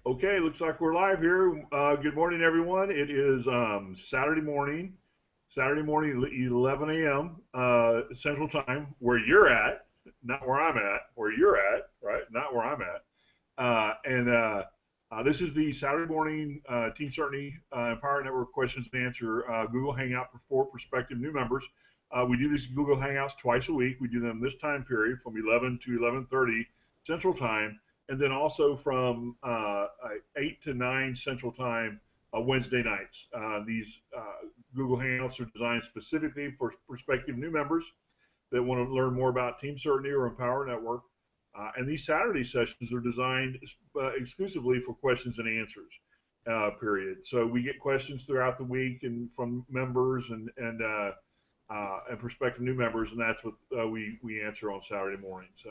Okay, looks like we're live here. Good morning, everyone. It is Saturday morning, 11 a.m. Central Time, where you're at, not where I'm at, where you're at, right? Not where I'm at. This is the Saturday morning Team Certainty Empower Network questions and answer Google Hangout for prospective new members. We do these Google Hangouts twice a week. We do them this time period from 11 to 11:30 Central Time, and then also from 8 to 9 Central Time Wednesday nights. These Google Hangouts are designed specifically for prospective new members that want to learn more about Team Certainty or Empower Network. And these Saturday sessions are designed exclusively for questions and answers, period. So we get questions throughout the week and from members and prospective new members, and that's what we answer on Saturday mornings.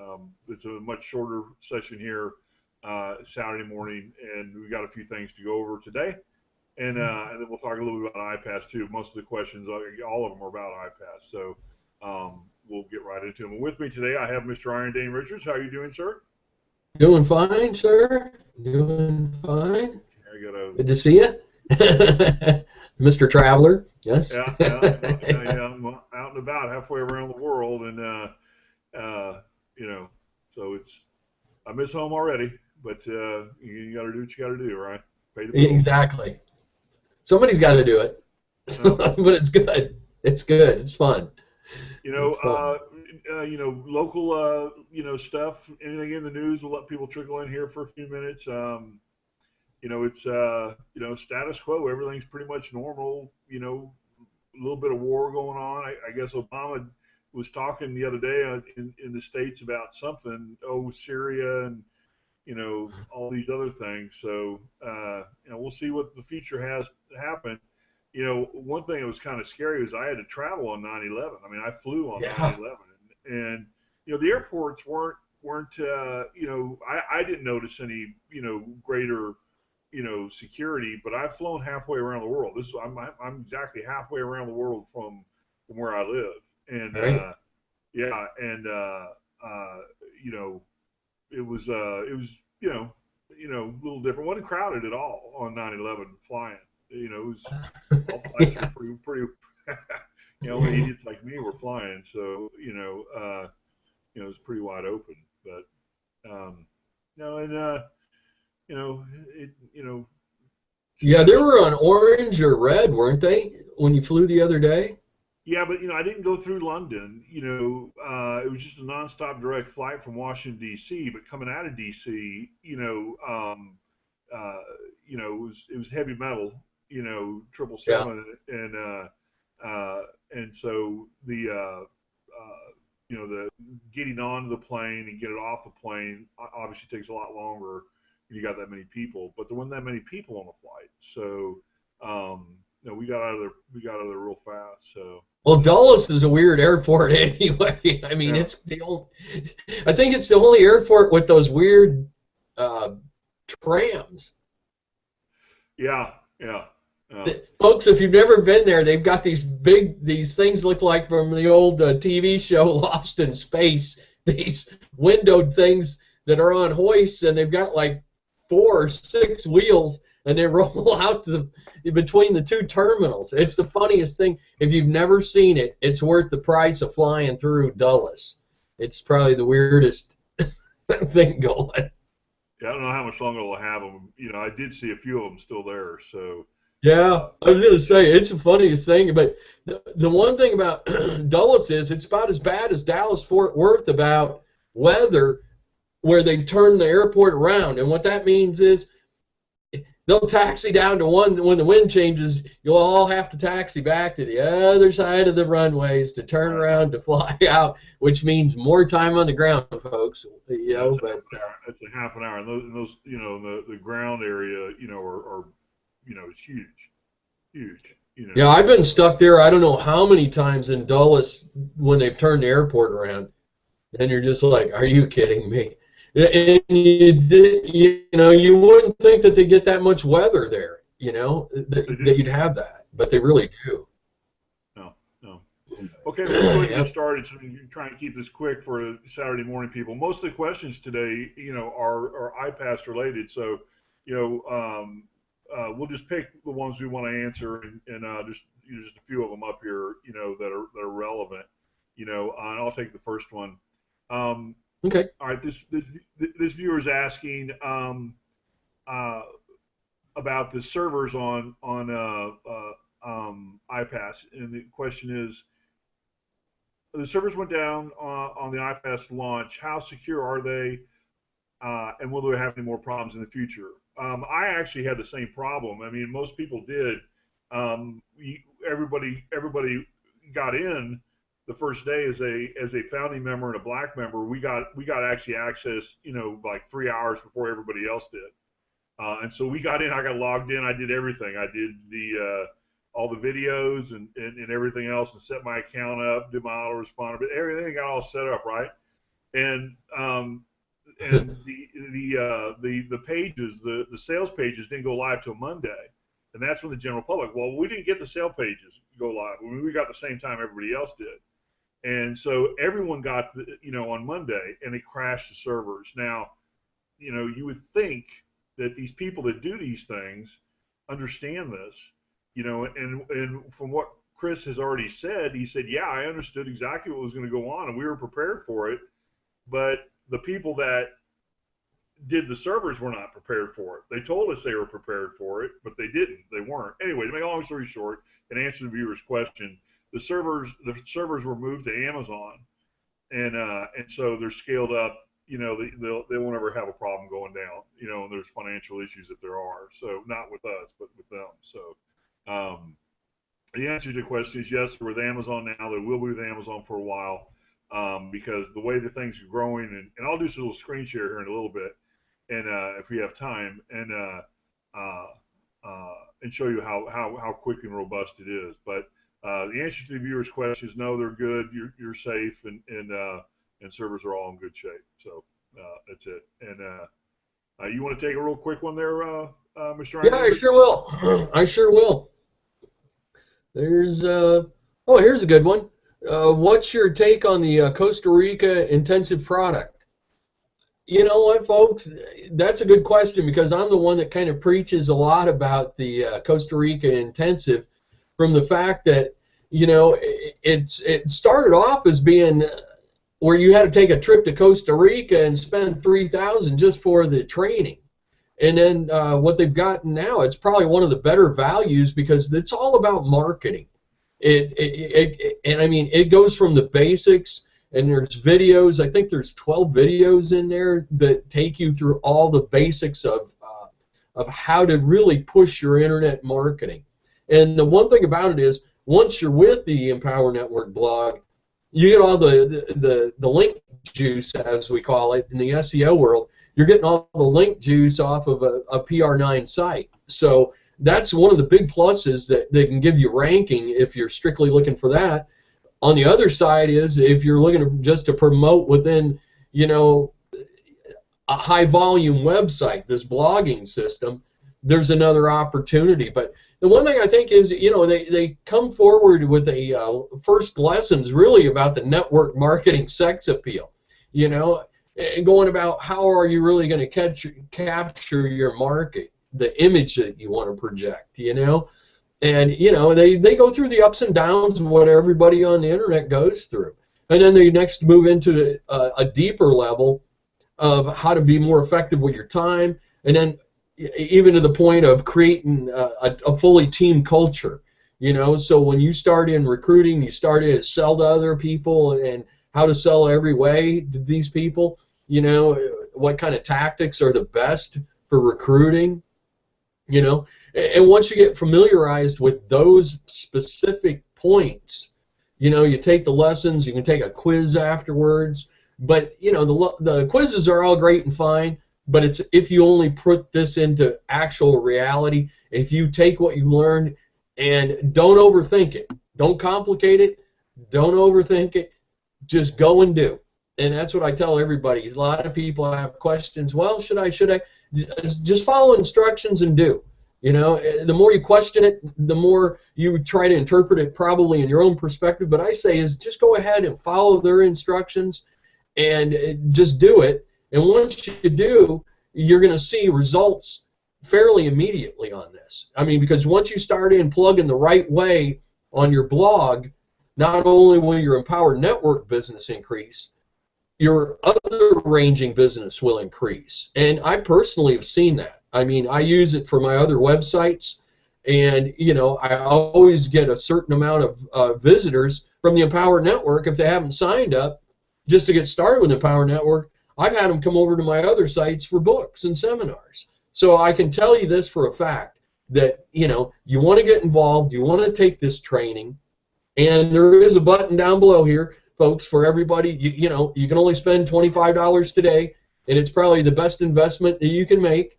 It's a much shorter session here Saturday morning, and we've got a few things to go over today. And then we'll talk a little bit about iPAS2. Most of the questions, all of them are about iPAS. So we'll get right into them. And with me today, I have Mr. Iron Dane Richards. How are you doing, sir? Doing fine, sir. Doing fine. Good to see you. Mr. Traveler, yes. Yeah, I'm out and about halfway around the world, and so I miss home already, but you got to do what you got to do, right? Pay the bills. Exactly. Somebody's got to do it, but it's good. It's good. It's fun. Local, stuff. Anything in the news? We'll let people trickle in here for a few minutes. It's status quo. Everything's pretty much normal. A little bit of war going on. I guess Obama was talking the other day in the States about something. Oh, Syria and all these other things. So we'll see what the future has to happen. One thing that was kind of scary was I had to travel on 9/11. I mean, I flew on 9/11, and the airports weren't. I didn't notice any greater security, but I've flown halfway around the world. I'm exactly halfway around the world from where I live, and Right. it was a little different. It wasn't crowded at all on 9/11 flying. It was all flights were pretty only idiots like me were flying, so it was pretty wide open. But Yeah, they were on orange or red, weren't they, when you flew the other day? Yeah, but I didn't go through London. It was just a nonstop direct flight from Washington D.C. But coming out of D.C., it was heavy metal, 777, and so the getting onto the plane and get it off the plane obviously takes a lot longer when you got that many people. But there weren't that many people on the flight, so we got out of there real fast. So. Well, Dulles is a weird airport anyway. I mean, Yeah. I think it's the only airport with those weird trams. Yeah. Folks, if you've never been there, they've got these things look like from the old TV show Lost in Space, these windowed things that are on hoists, and they've got like 4 or 6 wheels, and they roll out between the 2 terminals. It's the funniest thing. If you've never seen it, it's worth the price of flying through Dulles. It's probably the weirdest thing going. Yeah, I don't know how much longer they'll have them. I did see a few of them still there. So. Yeah, I was gonna say it's the funniest thing, but the one thing about Dulles is it's about as bad as Dallas-Fort Worth about weather, where they turn the airport around, and what that means is they'll taxi down to one when the wind changes. You'll all have to taxi back to the other side of the runways to turn around to fly out, which means more time on the ground, folks. It's a half an hour, and those the ground area are it's huge. Yeah, I've been stuck there. I don't know how many times in Dulles when they've turned the airport around, and you're just like, "Are you kidding me?" And you wouldn't think that they get that much weather there, that you'd have that, but they really do. No. Okay, let's go ahead and get started. So we're trying to keep this quick for Saturday morning people. Most of the questions today, are iPAS related. So, we'll just pick the ones we want to answer, and just a few of them up here, that are relevant, and I'll take the first one. Okay. All right, this viewer is asking uh, about the servers on iPAS, and the question is, the servers went down on the iPAS launch. How secure are they, and will they have any more problems in the future? I actually had the same problem. I mean, most people did. Everybody got in the first day as a founding member and a black member. We got actually access, like 3 hours before everybody else did. And so we got in. I got logged in. I did everything. I did all the videos and everything else, and set my account up, did my autoresponder, but everything got all set up right. And the pages, the sales pages didn't go live till Monday, and that's when the general public. Well, we didn't get the sale pages go live. We got the same time everybody else did, and so everyone got on Monday, and it crashed the servers. Now, you would think that these people that do these things understand this, and from what Chris has already said, he said, yeah, I understood exactly what was going to go on, and we were prepared for it, but the people that did the servers were not prepared for it. They told us they were prepared for it, but they didn't. They weren't. Anyway, to make a long story short, and answer the viewer's question, the servers were moved to Amazon, and so they're scaled up. They won't ever have a problem going down. And there's financial issues if there are. So not with us, but with them. So the answer to the question is yes, we're with Amazon now. They will be with Amazon for a while. Because the way the things are growing, and I'll do some little screen share here in a little bit, and if we have time, and show you how quick and robust it is. But the answer to the viewer's question is no, they're good. You're safe, and servers are all in good shape. So that's it. And you want to take a real quick one there, Mr. Ryan? Yeah, I sure will. I sure will. Here's a good one. What's your take on the Costa Rica intensive product? You know what, folks? That's a good question, because I'm the one that kind of preaches a lot about the Costa Rica intensive, from the fact that, it started off as being where you had to take a trip to Costa Rica and spend $3,000 just for the training. And then what they've gotten now, it's probably one of the better values, because it's all about marketing. And I mean, it goes from the basics, and there's videos. I think there's 12 videos in there that take you through all the basics of how to really push your internet marketing. And the one thing about it is, once you're with the Empower Network blog, you get all the link juice, as we call it in the SEO world. You're getting all the link juice off of a PR9 site. So that's one of the big pluses, that they can give you ranking if you're strictly looking for that. On the other side is, if you're looking just to promote within, a high volume website, this blogging system, there's another opportunity. But the one thing I think is, they come forward with a first lessons really about the network marketing sex appeal, and going about how are you really going to capture your market, the image that you want to project, and they go through the ups and downs of what everybody on the internet goes through, and then they next move into a deeper level of how to be more effective with your time, and then even to the point of creating a fully team culture, so when you start in recruiting, you start to sell to other people, and how to sell every way to these people, what kind of tactics are the best for recruiting, and once you get familiarized with those specific points, you take the lessons, you can take a quiz afterwards, but the quizzes are all great and fine, but it's if you only put this into actual reality, if you take what you learned and don't overthink it, don't complicate it, don't overthink it, just go and do. And that's what I tell everybody. A lot of people have questions. Well, should I? Just follow instructions and do. The more you question it, the more you try to interpret it probably in your own perspective. But I say is just go ahead and follow their instructions and just do it. And once you do, you're going to see results fairly immediately on this. I mean, because once you start in plugging the right way on your blog, not only will your empowered network business increase, your other ranging business will increase. And I personally have seen that. I mean, I use it for my other websites, and I always get a certain amount of visitors from the Empower Network if they haven't signed up just to get started with the Empower Network. I've had them come over to my other sites for books and seminars. So I can tell you this for a fact, that you want to get involved, you want to take this training, and there is a button down below here, folks, for everybody. You can only spend $25 today, and it's probably the best investment that you can make.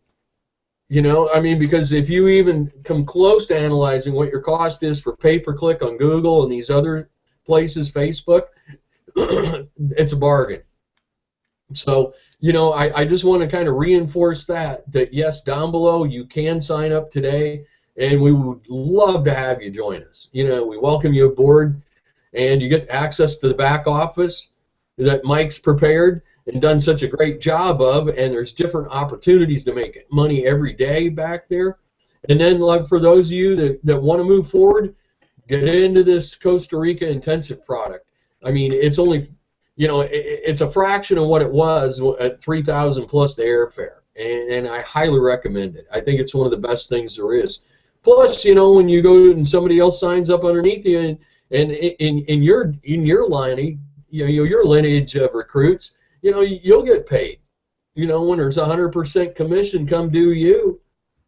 I mean, because if you even come close to analyzing what your cost is for pay-per-click on Google and these other places, Facebook, it's a bargain. So, I just want to kind of reinforce that yes, down below you can sign up today, and we would love to have you join us. We welcome you aboard, and you get access to the back office that Mike's prepared and done such a great job of, and there's different opportunities to make money every day back there. And then, like, for those of you that want to move forward, get into this Costa Rica intensive product. I mean, it's only, it's a fraction of what it was at $3,000 plus the airfare, and I highly recommend it. I think it's one of the best things there is. Plus, when you go and somebody else signs up underneath you, and in your line, your lineage of recruits, you'll get paid. When there's 100% commission come due you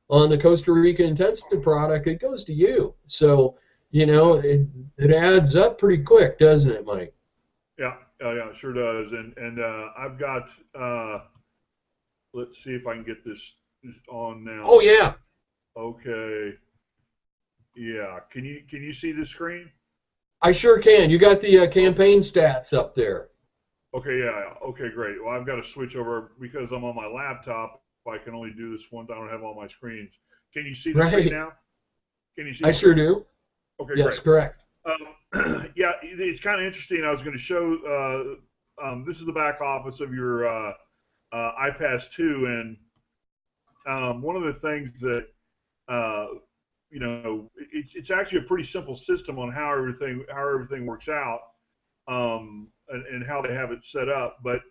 on the Costa Rica intensive product, it goes to you. So, it adds up pretty quick, doesn't it, Mike? Yeah, yeah, it sure does. And I've got, let's see if I can get this on now. Oh yeah. Okay. Yeah. Can you see the screen? I sure can. You got the campaign stats up there. Okay, yeah. Okay, great. Well, I've got to switch over because I'm on my laptop. I can only do this one time. I don't have all my screens. Can you see the screen now? Can you see? I sure do. Okay, yes, great. Correct. Yeah, it's kind of interesting. I was going to show. This is the back office of your iPAS2, and one of the things that it's actually a pretty simple system on how everything works out, and how they have it set up. But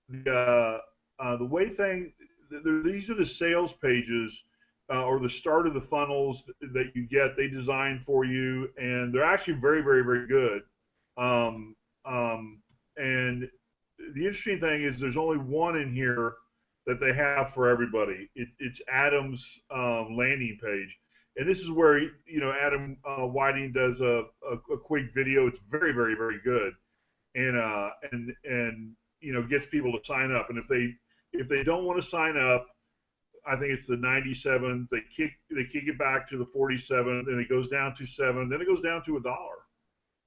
the way these are the sales pages, or the start of the funnels that you get. They design for you, and they're actually very, very, very good. And the interesting thing is there's only one in here that they have for everybody. It's Adam's landing page. And this is where Adam Whiting does a quick video. It's very, very, very good, and gets people to sign up. And if they don't want to sign up, I think it's the 97. They kick it back to the 47, then it goes down to 7, then it goes down to $1,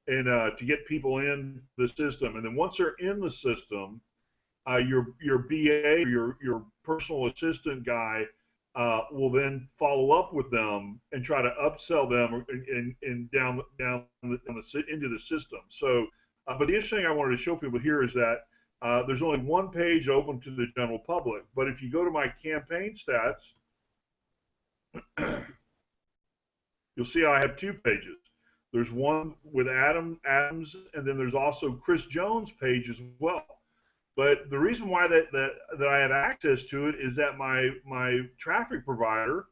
and to get people in the system. And then once they're in the system, your BA, your personal assistant guy, will then follow up with them and try to upsell them down into the system. So, but the interesting thing I wanted to show people here is that there's only one page open to the general public. But if you go to my campaign stats, you'll see I have two pages. There's one with Adams, and then there's also Chris Jones' page as well. But the reason why that I have access to it is that my traffic provider,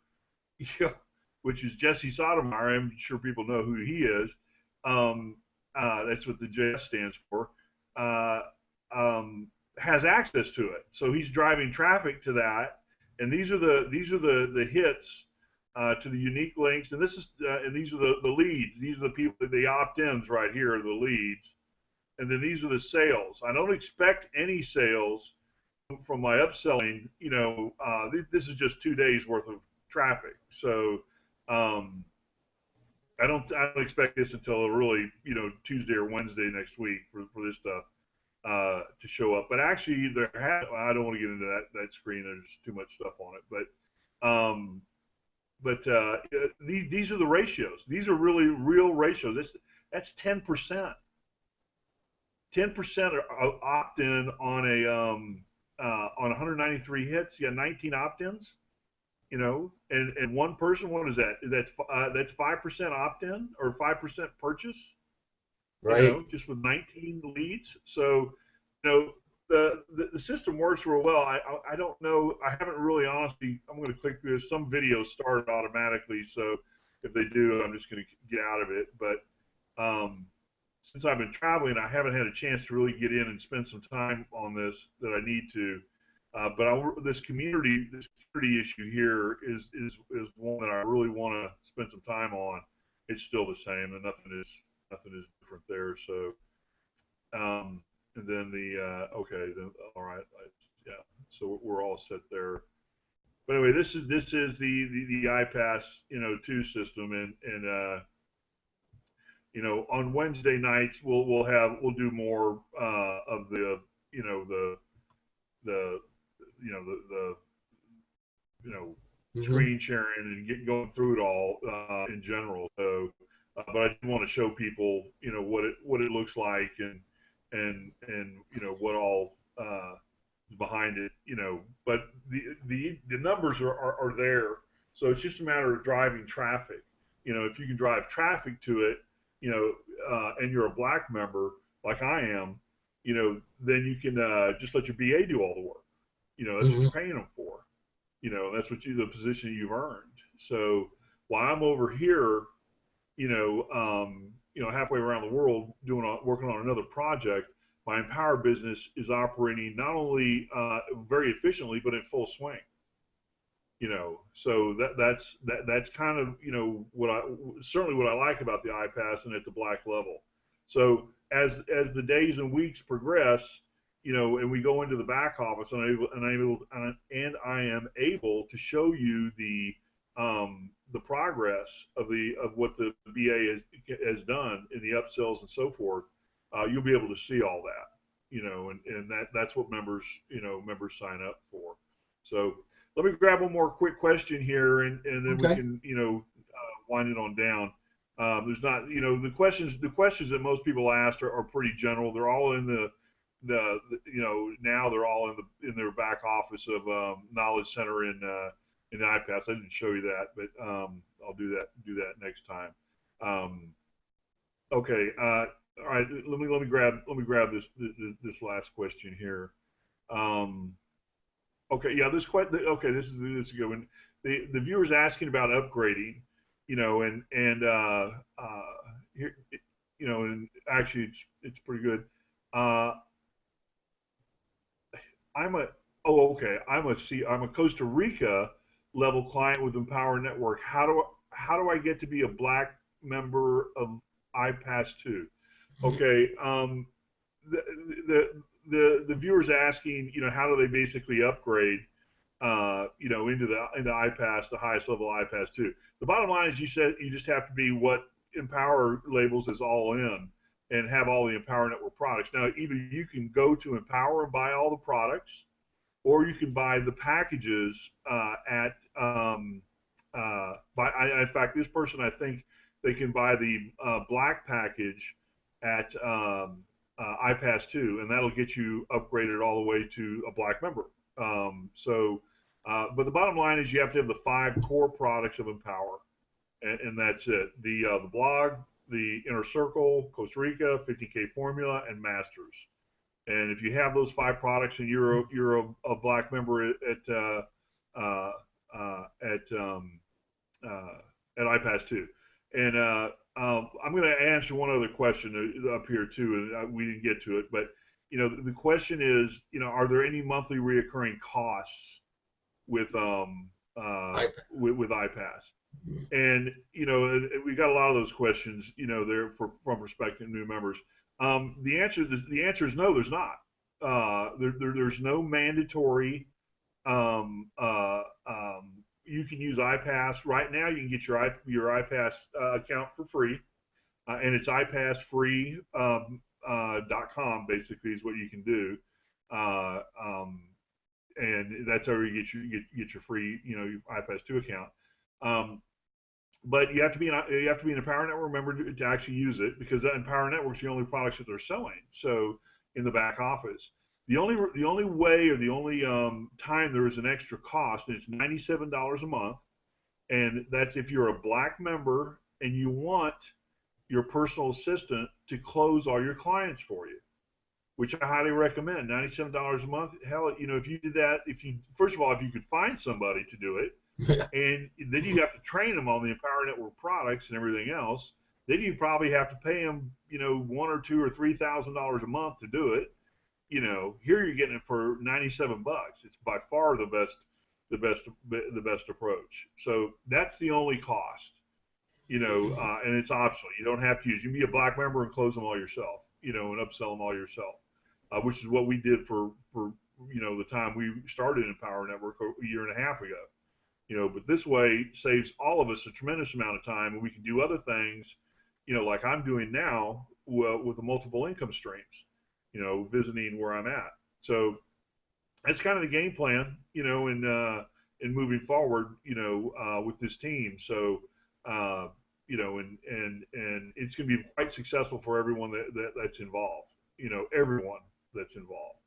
which is Jesse Sotomayor, I'm sure people know who he is. That's what the JS stands for. Has access to it, so he's driving traffic to that, and these are the hits to the unique links, and these are the leads. These are the people, the opt-ins right here are the leads. And then these are the sales. I don't expect any sales from my upselling. This is just 2 days worth of traffic. So I don't expect this until really Tuesday or Wednesday next week for this stuff to show up. But actually, I don't want to get into that screen. There's too much stuff on it. But these are the ratios. These are really real ratios. That's 10%. 10% are opt-in on 193 hits. You got 19 opt-ins. and one person, what is that? That's 5% opt-in or 5% purchase, Right. just with 19 leads. So, you know, the system works real well. I don't know. I haven't really honestly. I'm going to click through this. Some videos start automatically, so if they do, I'm just going to get out of it. But since I've been traveling, I haven't had a chance to really get in and spend some time on this that I need to. But this community issue here is one that I really want to spend some time on. It's still the same, and nothing is different there. So, and then okay, then all right, yeah. So we're all set there. But anyway, this is the iPAS 2 system, and on Wednesday nights we'll do more of the you know the the you know Hmm. screen sharing and going through it all in general. So, but I do want to show people what it looks like and what all is behind it. But the numbers are there. So it's just a matter of driving traffic. If you can drive traffic to it, and you're a black member like I am, then you can just let your BA do all the work. That's what Hmm. you're paying them for. That's the position you've earned. So while I'm over here, halfway around the world working on another project, my Empower business is operating not only very efficiently but in full swing. So that's kind of what I certainly what I like about the iPass and at the black level. So as the days and weeks progress, and we go into the back office, and I am able to show you the progress of what the BA has done in the upsells and so forth. You'll be able to see all that, and that's what members sign up for. So let me grab one more quick question here, and then we Okay. can, wind it on down. There's not, the questions that most people ask are pretty general. They're all in now they're all in their back office of Knowledge Center in iPass. I didn't show you that, but I'll do that next time. Um, okay. All right. Let me grab this last question here. Um, Okay, yeah, okay, this is a good one. The viewer's asking about upgrading, and here, and actually it's pretty good. Uh, I'm a oh okay, I'm a Costa Rica level client with Empower Network. How do I get to be a black member of iPAS2? Okay, the the viewers asking, how do they basically upgrade, into iPass, the highest level iPass 2. The bottom line is you said you just have to be what Empower labels as all in and have all the Empower Network products. Now, either you can go to Empower and buy all the products, or you can buy the packages at in fact, this person, I think they can buy the black package at iPass 2, and that'll get you upgraded all the way to a black member. But the bottom line is you have to have the 5 core products of Empower, and that's it. The blog, the Inner Circle, Costa Rica, 50K Formula, and Masters. And if you have those 5 products and you're a black member uh, at uh, at iPass 2. And I'm going to answer one other question up here too, and we didn't get to it, but the question is, are there any monthly reoccurring costs with iPad. with iPass? And we got a lot of those questions, there from prospective new members. The answer is no, there's not. There's no mandatory. Um, uh, um, you can use iPass right now. You can get your iPass account for free, and it's iPassFree.com. Basically, is what you can do. Uh, um, and that's how you get your free, your iPass 2 account. Um, but you have to be an Empower Network member to actually use it, because that Empower Network is the only products that they're selling. So in the back office. the only way or the only time there is an extra cost, and it's $97 a month, and that's if you're a black member and you want your personal assistant to close all your clients for you, which I highly recommend. $97 a month. Hell, if you did that, if you first of all, if you could find somebody to do it, and then you have to train them on the Empower Network products and everything else, then you probably have to pay them, one or two or $3,000 a month to do it. Here you're getting it for $97. It's by far the best approach. So that's the only cost, and it's optional. You don't have to use. You can be a black member and close them all yourself, and upsell them all yourself, which is what we did for the time we started in Power Network a year and a half ago. But this way saves all of us a tremendous amount of time, and we can do other things, like I'm doing now with the multiple income streams, visiting where I'm at. So that's kind of the game plan, in moving forward, with this team. So, and it's going to be quite successful for everyone that's involved, everyone that's involved.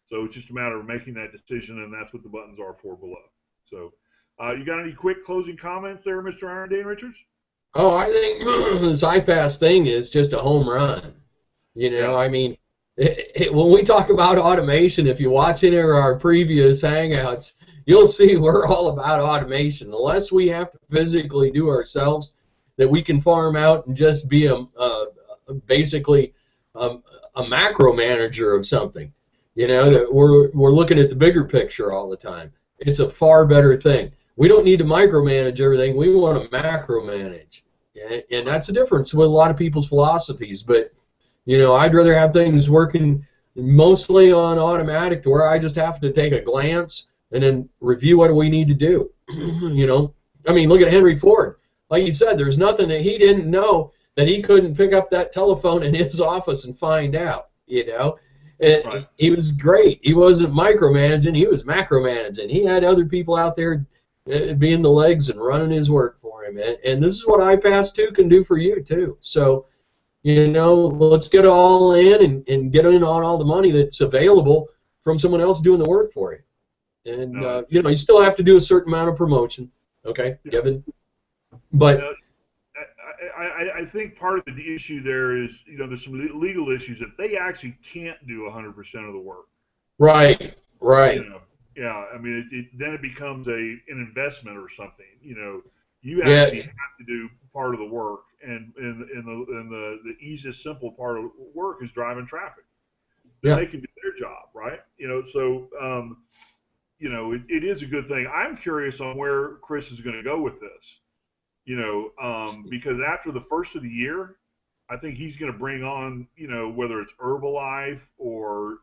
So it's just a matter of making that decision, and that's what the buttons are for below. So, you got any quick closing comments there, Mr. Iron Dane Richards? Oh, I think this iPAS thing is just a home run. Yeah. I mean, when we talk about automation, if you watch any of our previous Hangouts, you'll see we're all about automation. The less we have to physically do ourselves, that we can farm out and just be basically a macro manager of something. That we're looking at the bigger picture all the time. It's a far better thing. We don't need to micromanage everything. We want to macromanage, and that's the difference with a lot of people's philosophies. But I'd rather have things working mostly on automatic, to where I just have to take a glance and then review what we need to do. I mean, look at Henry Ford. Like you said, there's nothing that he didn't know that he couldn't pick up that telephone in his office and find out. And Right. he was great. He wasn't micromanaging. He was macromanaging. He had other people out there being the legs and running his work for him. And this is what iPAS2 can do for you too. So, let's get all in and get in on all the money that's available from someone else doing the work for you. And, you still have to do a certain amount of promotion. Okay, yeah. Kevin? But I think part of the issue there is, there's some legal issues that they actually can't do 100% of the work. Right. Yeah, I mean, then it becomes an investment or something. You actually have to do part of the work, and the easiest, simple part of work is driving traffic. Then they can do their job, right? So it is a good thing. I'm curious on where Chris is going to go with this. Because after the first of the year, I think he's going to bring on, whether it's Herbalife or,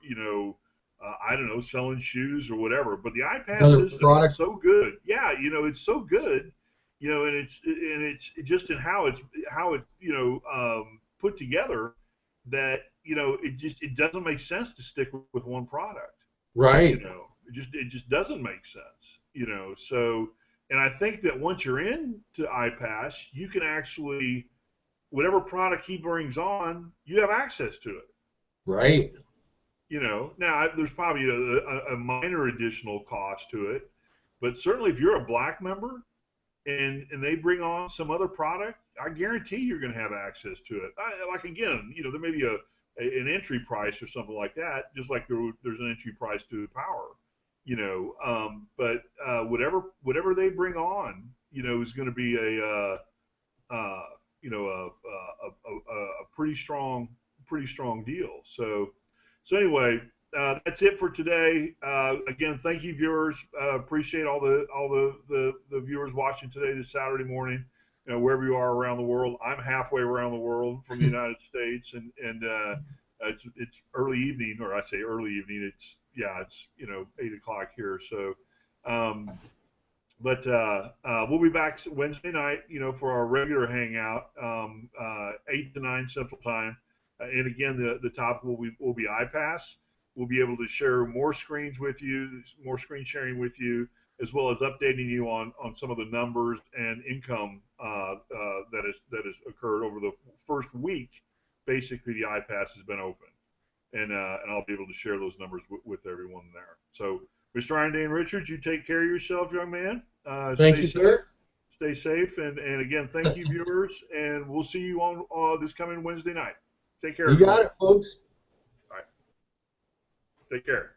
I don't know, selling shoes or whatever. But the iPad system is so good. Yeah, it's so good, and it's just in how it's put together that it doesn't make sense to stick with one product. Right. It just doesn't make sense. So. And I think that once you're into iPAS, you can actually, whatever product he brings on, you have access to it. Right. Now there's probably a minor additional cost to it, but certainly if you're a black member and they bring on some other product, I guarantee you're going to have access to it. Like again, there may be an entry price or something like that, just like there's an entry price to Power. But whatever they bring on, is going to be a pretty strong deal. So anyway, that's it for today. Again, thank you, viewers. Appreciate all the viewers watching today, this Saturday morning, wherever you are around the world. I'm halfway around the world from the United States, and it's early evening, or I say early evening. It's 8 o'clock here. So, but we'll be back Wednesday night, for our regular hangout, 8 to 9 Central Time. And again, the topic will be iPAS. We'll be able to share more screens with you, more screen sharing with you, as well as updating you on some of the numbers and income that has occurred over the first week. Basically, the iPAS has been open. and I'll be able to share those numbers with everyone there. So, Mr. Ryan Dan Richards, you take care of yourself, young man. Thank you, sir. Stay safe, and again, thank you, viewers, and we'll see you on this coming Wednesday night. Take care. You got it, folks. All right. Take care.